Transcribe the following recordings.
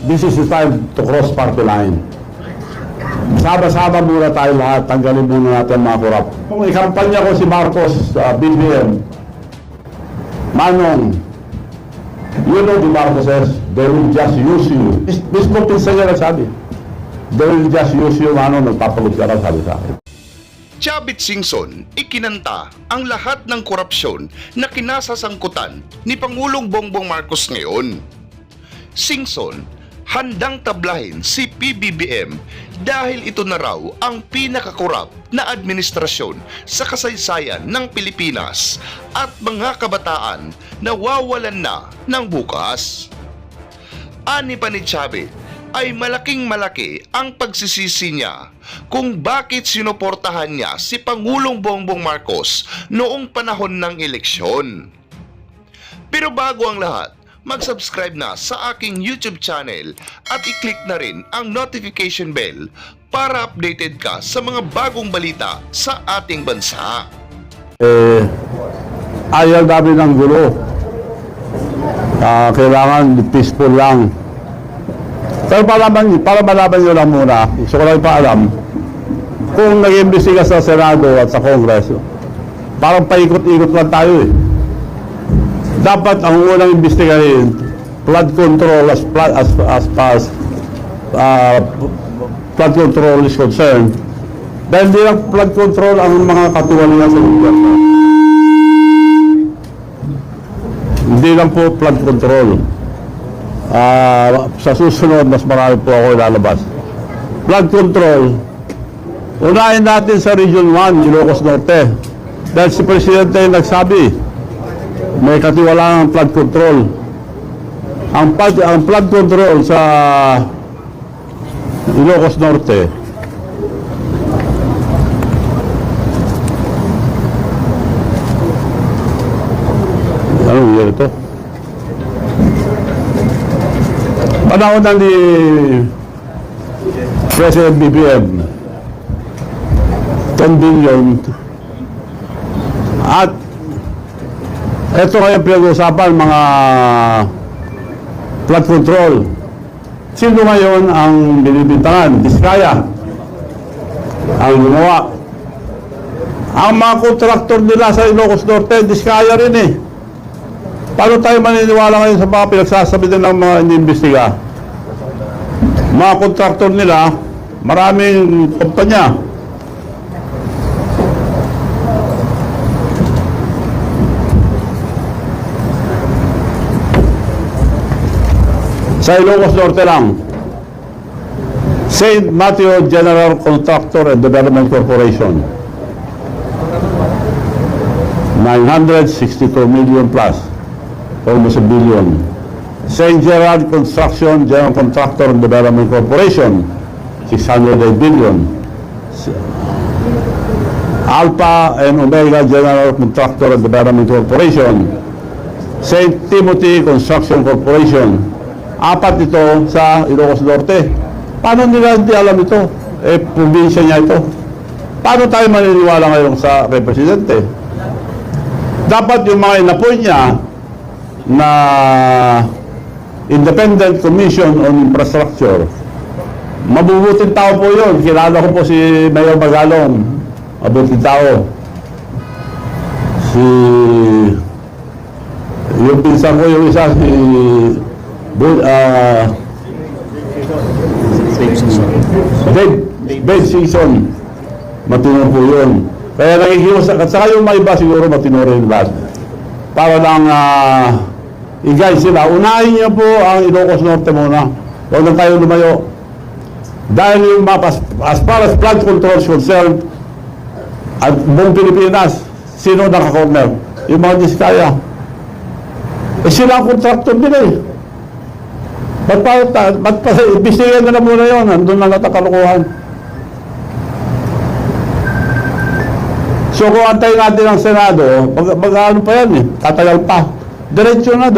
this is the time to cross party line. Sama-sama muna tayo lahat, tanggalin muna natin mga korap. Kung ikampanya ko si Marcos sa BBM, Manong, you know the Marcoses, they will just use you. Mismo pinsa niya nagsabi. They will just use you, Manong, nagpapagod ka na, sabi sa akin. Chavit Singson, ikinanta ang lahat ng korupsyon na kinasasangkutan ni Pangulong Bongbong Marcos ngayon. Singson, handang tablahin si PBBM dahil ito na raw ang pinakakorap na administrasyon sa kasaysayan ng Pilipinas at mga kabataan na wawalan na ng bukas. Ani pa ni Chavit ay malaking-malaki ang pagsisisi niya kung bakit sinuportahan niya si Pangulong Bongbong Marcos noong panahon ng eleksyon. Pero bago ang lahat, mag-subscribe na sa aking YouTube channel at i-click na rin ang notification bell para updated ka sa mga bagong balita sa ating bansa. Ayaw namin ng gulo. Kailangan peaceful lang. Pero para malaman nyo lang muna, gusto ko lang ipaalam, kung nag-imbestiga sa Senado at sa Congress, parang paikot-ikot lang tayo eh. Dapat ang unang imbestigahin, flood control as far as flood control is concerned. Dahil di lang flood control ang mga katiwalian sa gobyerno. Hindi lang po flood control. Sa susunod, mas marami po ako ilalabas. Flood control, unahin natin sa Region 1, Ilocos Norte. Dahil si Presidente yung nagsabi, may katiwalaan ang flood control. Ang flood control sa Ilocos Norte, anong year ito? Panahon na ni President BBM, 10 billion. At ito ngayon pinag-uusapan, mga flood control. Sino ngayon ang binibintangan? Diskaya ang gumawa. Ang mga kontraktor nila sa Ilocos Norte, Diskaya rin eh. Paano tayo maniniwala ngayon sa mga pinagsasabi din ng mga iniimbestiga? Mga kontraktor nila, maraming kumpanya. Sa Ilocos Norte lang, St. Matthew General Contractor and Development Corporation, 962 million plus, almost a billion. St. Gerard Construction General Contractor and Development Corporation, 608 billion. Alpha and Omega General Contractor and Development Corporation, St. Timothy Construction Corporation. Apat ito sa Ilocos Norte. Paano nila hindi alam ito? Probinsya niya ito. Paano tayo maniniwala ngayon sa Presidente? Dapat yung mga inapoy niya na Independent Commission on Infrastructure, mabubuting tao po yun. Kilala ko po si Mayor Magalong, mabuting tao. Yung pinsan ko yung isa, si Dave Season, matino po yun. Kaya nakikiwas, at saka yung mga iba siguro matino rin lahat. Para lang i-guide sila. Unahin niyo po ang Ilocos Norte muna. Huwag lang tayo lumayo. Dahil yung as far as flood control is concerned, at buong Pilipinas, sino naka-corner? Yung mga Diskaya. Sila ang contractor nila eh. Ba't pa ibisigan na muna yun, nandun na natakalukuhan. So kung antayin natin ang Senado, ano pa yan eh, tatagal pa. Diretso na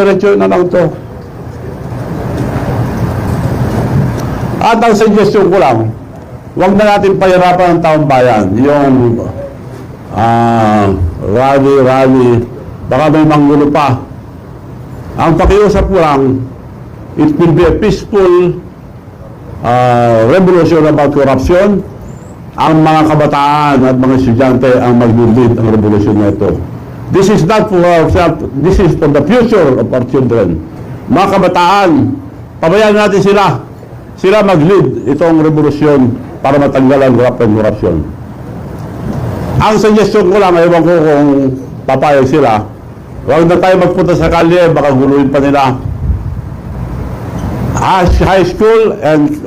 lang ito. At ang suggestion ko lang, huwag na natin pahirapan ang taong bayan. Yung rally, baka may manggulo pa. Ang pakiusap ko lang, it will be a peaceful revolution about corruption. Ang mga kabataan at mga estudyante ang mag-lead ang revolution na ito. This is not for ourselves, this is for the future of our children. Mga kabataan, pabayaan natin sila. Sila mag-lead itong revolusyon para matanggalan ang corruption. Ang suggestion ko lang, ewan ko kung papayag sila, huwag na tayo magpunta sa kalye, baka guluhin pa nila. High school and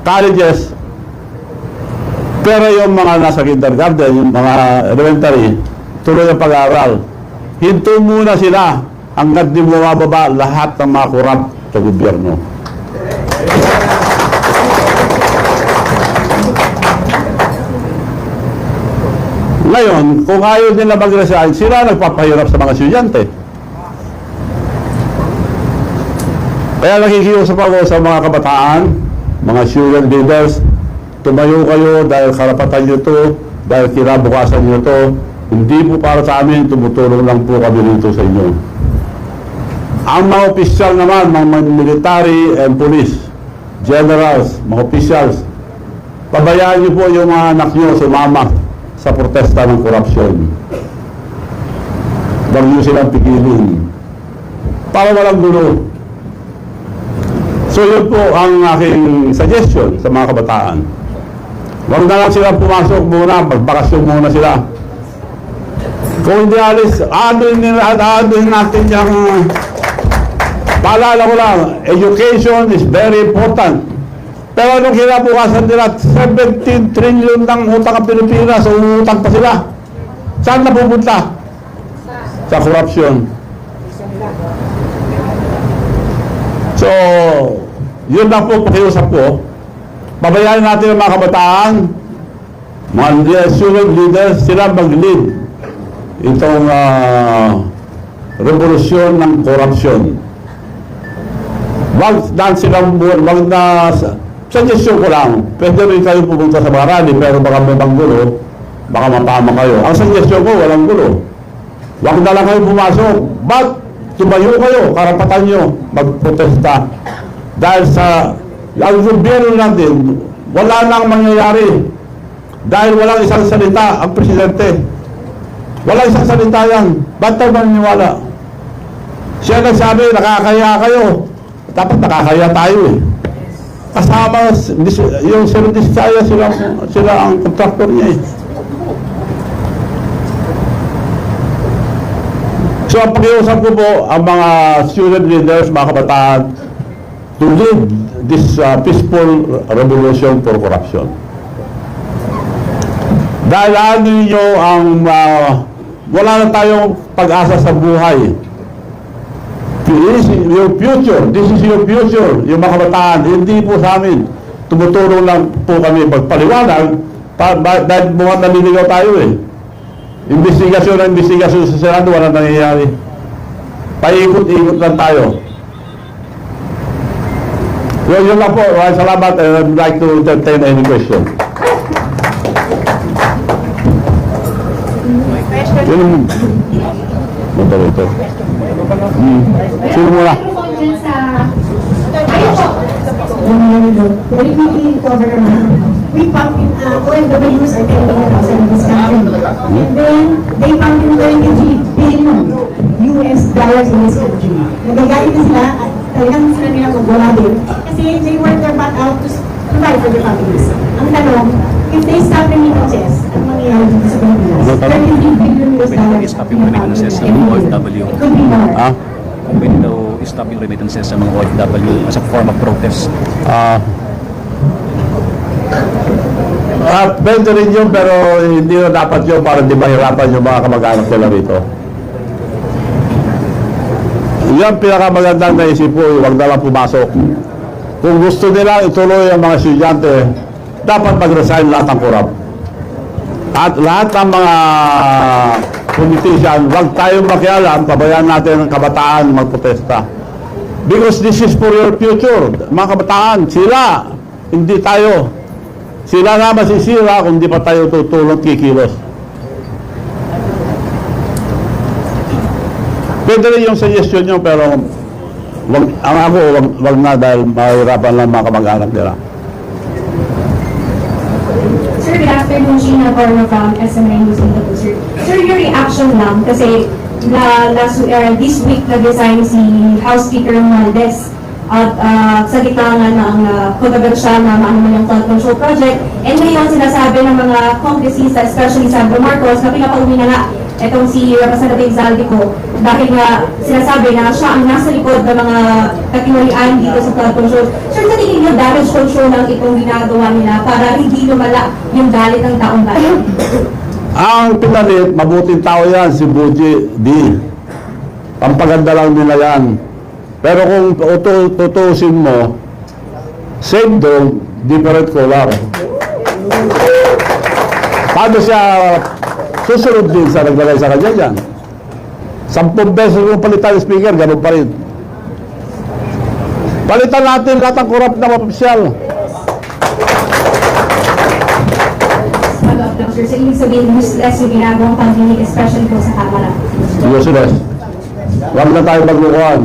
colleges, pero yung mga nasa kindergarten, yung mga elementary, tuloy ang pag-aaral. Hinto muna sila hanggat di bumababa lahat ng mga korap sa gobyerno. Ngayon, kung ayaw nila mag-resign, sila nagpapahirap sa mga estudyante. Kaya nakikiusap ako sa mga kabataan, mga student leaders, tumayo kayo dahil karapatan nyo to, dahil kinabukasan nyo to. Hindi po para sa amin, tumutulong lang po kami rito sa inyo. Ang mga opisyal naman, mga military and police, generals, mga officials, pabayaan nyo po yung mga anak nyo sumama sa protesta ng korupsyon. Huwag nyo silang pigilin para walang gulo. So yun po ang aking suggestion sa mga kabataan. Huwag na lang silang pumasok muna, magbakasyon muna sila. Kung hindi alis, aaduhin natin yung paalala ko lang, education is very important. Pero anong kinabukasan nila, 17 trillion ng utang ang Pilipinas, so utang pa sila. Saan na pupunta? Sa corruption. So, yun lang po pakiusap ko. Pabayaan natin ang mga kabataan, mga student leaders, sila mag-lead itong revolusyon ng korupsyon. Wag na suggestion ko lang, pwede rin kayo pupunta sa mga rally, pero baka may gulo, baka mapama kayo. Ang suggestion ko, walang gulo. Wag na lang kayo pumasok. But, tumayo kayo, karapatan nyo, magprotesta. Dahil sa ang gobyerno natin, wala nang mangyayari. Dahil walang isang salita ang presidente. Walang isang salita yan. Ba't tayo maniniwala? Siya nagsabi, nakakaya kayo. Dapat nakakaya tayo eh. Kasama yung Sir Diskaya, sila ang contractor niya eh. So ang pakiusap ko po ang mga student leaders, mga kabataan, to lead this peaceful revolution for corruption. Dahil ano ninyo ang wala na tayong pag-asa sa buhay. This is your future. This is your future. Yung mga kabataan, hindi po sa amin. Tumutulong lang po kami pagpaliwanag dahil mga naliligaw tayo eh. Investigasyon sa Senado, wala nangyayari. Paikot-ikot lang tayo. Yun lang po. Salamat and I'd like to entertain any question. Yun. Ito. Sino muna? We pump in, OFWs are telling us in this country. And then, they pump in $20 billion US dollars in this country. Nagagalit na sila at talagang sila nila magwala din. Kasi they work their butt out to provide for their families. Ang tanong, if they stop remittances, ang mangyayari dito sa Pilipinas? $20 billion US dollars. Stop yung remittances sa mga OFW. It could be more. Pwede daw stop yung remittances sa mga OFW as a form of protest. Pwede rin yun, pero hindi na dapat yun para di mahirapan yung mga kamag-anak nila rito. Yan pinakamagandang naisip ko, huwag na lang pumasok. Kung gusto nila ituloy ang mga estudyante, dapat mag-resign lahat ng korap. At lahat ng mga politician, huwag tayong makialam, pabayaan natin ang kabataan magprotesta. Because this is for your future. Mga kabataan, sila, hindi tayo. Sila na masisira kung di pa tayo tutulong kikilos. Pwede rin yung suggestion nyo, pero ang ako, wag na dahil mahirapan lang mga kamag-anak nila. Sir, good afternoon, Gina Borno from SMI News in the Sir. Sir, your reaction lang kasi this week nag-resign si House Speaker Romualdez at sa gitna nga ng kontrobersyal na maano man yung flood control project. And ngayon sinasabi ng mga congressista, especially Sandro Marcos, na pinapauwi na nga itong si Representative Zaldico dahil nga sinasabi na siya ang nasa likod ng mga katiwalian dito sa flood control. Sir, sa tingin niyo damage control lang itong ginagawa nila para hindi lumala yung galit ng taong bayan? Ang pinalit, mabuting tao yan, si Buji D. Pampaganda lang nila yan. Pero kung tutusin mo, same dog, different color. Paano siya susunod din sa naglagay sa kanya yan? 10 beses kung palitan yung speaker, ganun pa rin. Palitan natin lahat ng korap na opisyal. Sir, sa ibig sabihin, useless yung ginagawang pag-inig, especially po sa Kamara. Useless. Huwag na tayo maglukuhan.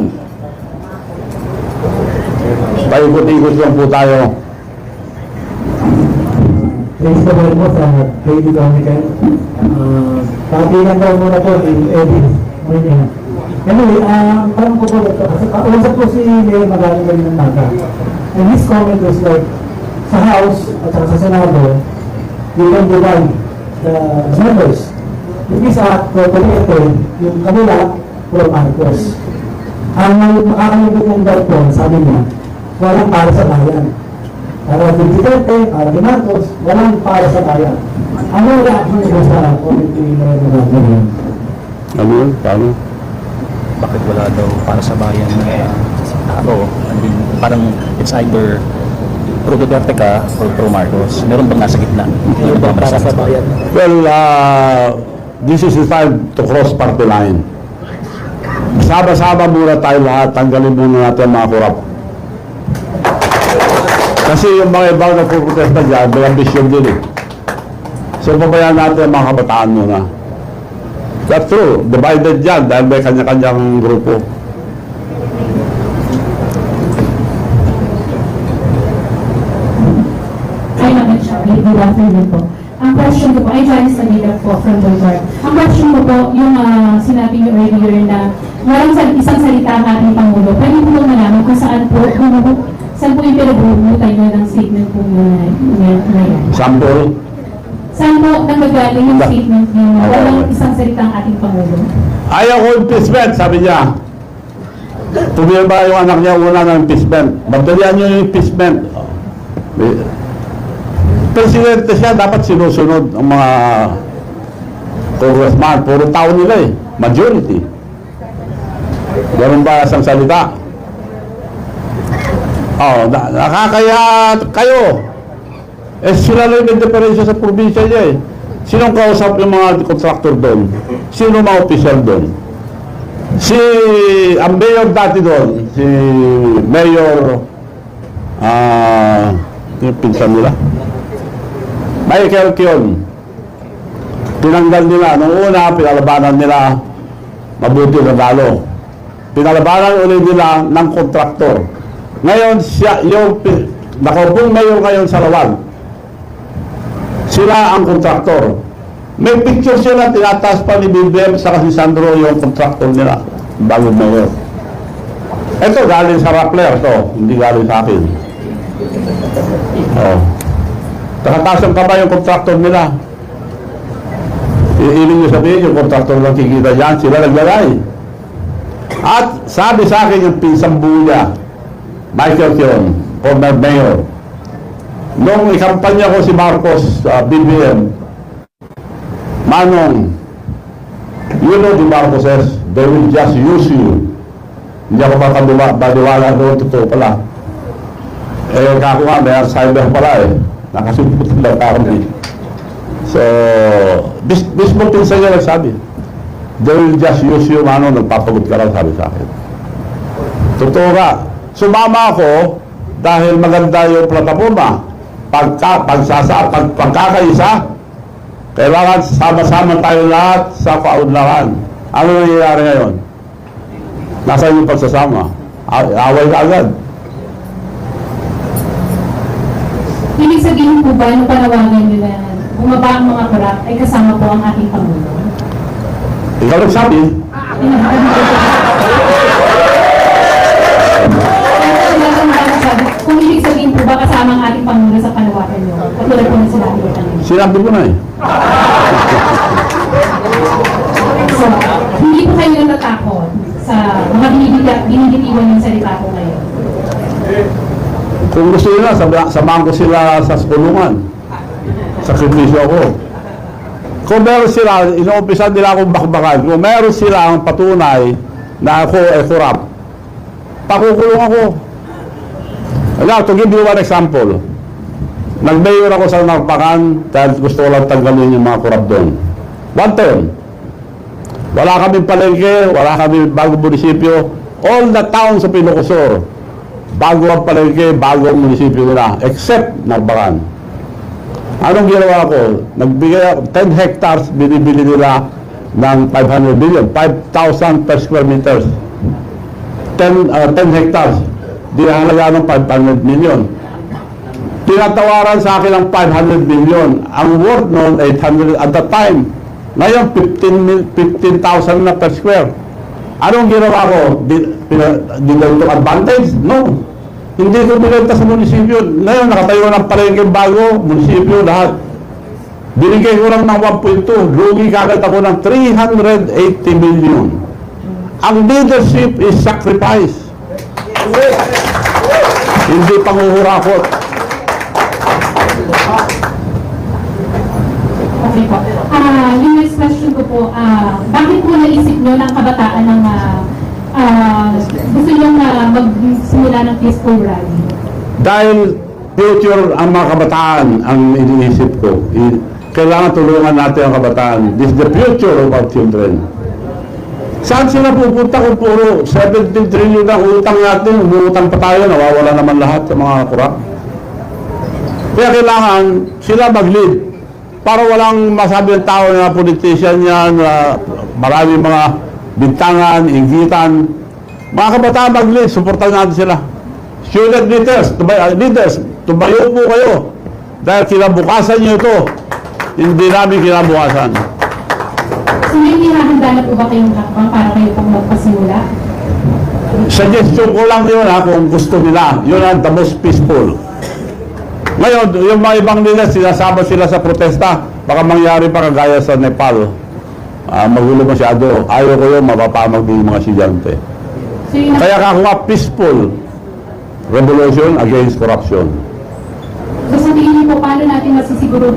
Paikot-ikot lang po tayo. Praise the Lord po sa Lady Dominican. Pagilan daw muna po si Edith. Anyway, parang po po ito. Kasi kausap po si Mayor magaling galing ng Naga. And his comment was like, sa House at sa Senado, you can divide the members. Yung isa, property yung kanila, pro Marcos. Ang makakalibot ng dato, sabi niya, walang para sa bayan. Para kay Duterte, para kay Marcos, walang para sa bayan. Ano yung reaction niyo sa committee na nagagawa? Ano yun? Paano? Bakit wala daw para sa bayan na tao? I mean, parang it's either pro Duterte ka or pro Marcos. Meron bang nasa gitna? Meron bang para sa bayan? Well, this is the time to cross party line. Sama-sama muna tayo lahat, tanggalin muna natin ang mga korap. Kasi yung mga ibang nagpuprotesta dyan, may ambisyon din eh. So, pabayaan natin ang mga kabataan muna. That's true, divided dyan dahil may kanya-kanyang grupo. Hi, Madam Chair. Good afternoon po. Ang question ko po, ay Janice Navida po from Bulgar. Ang question ko po, yung sinabi niyo earlier na walang isang salita ang ating Pangulo. Pwede po malaman kung saan po yung pinag-umutan niyo ng statement po na yan? Sample, Saan po nanggagaling yung statement niyo na walang isang salita ang ating Pangulo? ayaw ko impeachment, sabi niya. Tumira yung anak niya una ng impeachment. Magdalian niyo yung impeachment. Presidente siya, dapat sinusunod ang mga congressman. Puro tao nila eh. Majority. Ganun ba isang salita? Oh, nakakaya kayo. Eh, sila lang yung diferensya sa probinsya niya eh. Sinong kausap yung mga contractor doon? Sino mga official doon? Ang mayor dati doon, si Mayor, yung pinsan nila, Michael Kion. Tinanggal nila. Nung una, pinalabanan nila, mabuti na lalo. Pinalabanan ulit nila ng kontraktor. Ngayon, yung nakaupong mayor ngayon sa Lawag, sila ang kontraktor. May picture sila, tinataas pa ni BBM sa kasi Sandro yung kontraktor nila, bagong mayor. Ito galing sa Rappler to, hindi galing sa akin. Oh. Nakataas ang kamay yung kontraktor nila. Iiling nyo sabihin, yung kontraktor lang kikita dyan, sila naglalay. At sabi sa akin yung pinsang buya, Michael Kion, former mayor. Nung ikampanya ko si Marcos sa BBM, Manong, you know the Marcoses, they will just use you. Hindi ako makabaliwala doon, totoo pala. Eh, kako nga, may Alzheimer pala eh. Nakasimpot lang ako eh. So, mismo pinsan niya nagsabi, they will just use you, Manong, nagpapagot ka lang, sabi sa akin. Totoo ka. Sumama ako dahil maganda yung plataforma. Pagkakaisa, kailangan sama-sama tayo lahat sa kaunlaran. Ano nangyayari ngayon? Nasaan yung pagsasama? away ka agad. Ibig sabihin po ba, nung panawagan nyo na bumaba ang mga korap, ay kasama po ang ating Pangulo? Ikaw nagsabi, Kung ibig sabihin po ba kasama ang ating Pangulo sa panawagan nyo? Katulad po ng sinabi ko kanina. sinabi ko na eh. So, hindi po kayo natatakot sa mga binibitiwan ng salita po ngayon. Kung gusto nila, samahan ko sila sa kulungan. Sakripisyo ako. Kung meron sila, inuumpisan nila akong bakbakan. Kung meron sila ang patunay na ako ay kurap, pakukulong ako. Now, to give you one example, nag-mayor ako sa Narpacan dahil gusto ko lang tanggalin yung mga kurap doon. One term. Wala kaming palengke, wala kaming bagong munisipyo. All the towns of Ilocosur, bago ang palengke, bago ang munisipyo nila, except Narpacan. Anong ginawa ko? Nagbigay ako, 10 hectares, binibili nila ng 500 billion, 5,000 per square meters. 10 hectares, di halaga ng 500 million. Tinatawaran sa akin ng 500 million. Ang worth noon, 800 at the time. Ngayon, 15,000 na per square. Anong ginawa ko? Dinagdag advantage? No. Hindi ko binenta sa munisipyo. Ngayon, nakatayo ng palengke bago, munisipyo, lahat. Binigay ko lang ng 1.2. Lugi kagad ako ng 380 million. Ang leadership is sacrifice. Hindi panguhurakot. Okay po. Yung next question ko po, bakit po naisip nyo ng kabataan ng gusto nyo magsimula ng peaceful rally? Dahil future ang mga kabataan ang iniisip ko. Kailangan tulungan natin ang kabataan. This is the future of our children. Saan sila pupunta kung puro 17 trillion ang utang natin, umutang pa tayo, nawawala naman lahat sa mga kurap. Kaya kailangan sila mag-lead para walang masabi ng tao na politician yan, maraming mga bintangan, inggitan. Mga kabataan mag-lead, supportan natin sila. Student leaders, tumayo po kayo. Dahil kinabukasan nyo ito, hindi namin kinabukasan. So may hinahanda na po ba kayong hakbang para kayo pang magpasimula? Suggestion ko lang yun kung gusto nila. Yun ang the most peaceful. Ngayon, yung mga ibang nila, sinasama sila sa protesta. Baka mangyari pa kagaya sa Nepal. Magulo masyado. Ayaw ko yun, mapapamag din yung mga estudyante. So yung Kaya kakuha peaceful revolution against corruption. So sa tingin niyo po, paano natin masisiguro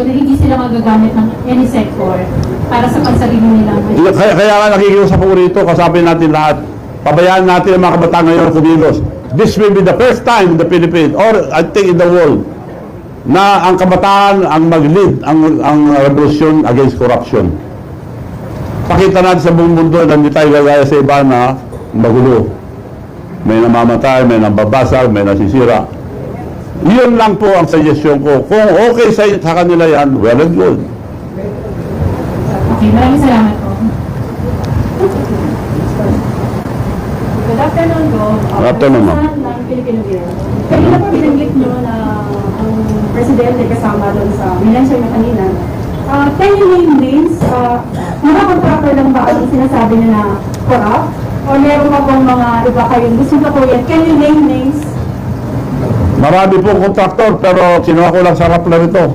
na hindi sila magagamit ng any sector para sa pansarili nila? Kaya nga nakikiusap ko rito, kasapin natin lahat. Pabayaan natin ang mga kabataan ngayon kumilos. This will be the first time in the Philippines, or I think in the world, na ang kabataan ang mag-lead ang revolution against corruption. Pakita natin sa buong mundo na hindi tayo gagaya sa iba na magulo. May namamatay, may nababasag, may nasisira. Yun lang po ang suggestion ko. Kung okay sa kanila yan, well and good. Okay, maraming salamat po. Good afternoon po. Good afternoon, ma'am. Ng Filipino Bureau. Kanina po binanggit nyo na ang presidente kasama doon sa minensyon na kanina. Can you name names? Mga contractor lang ba ang sinasabi niya na corrupt? O meron pa pong mga iba kayong gusto na po yan? Can you name names? Marami pong kontraktor, pero kinuha ko lang sa Rappler ito.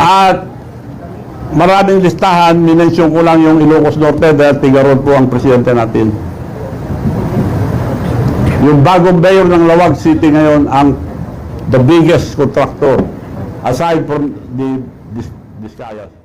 At maraming listahan, minensyon ko lang yung Ilocos Norte dahil Tigaron po ang presidente natin. Yung bagong mayor ng Lawag City ngayon ang the biggest contractor aside from the Discayas.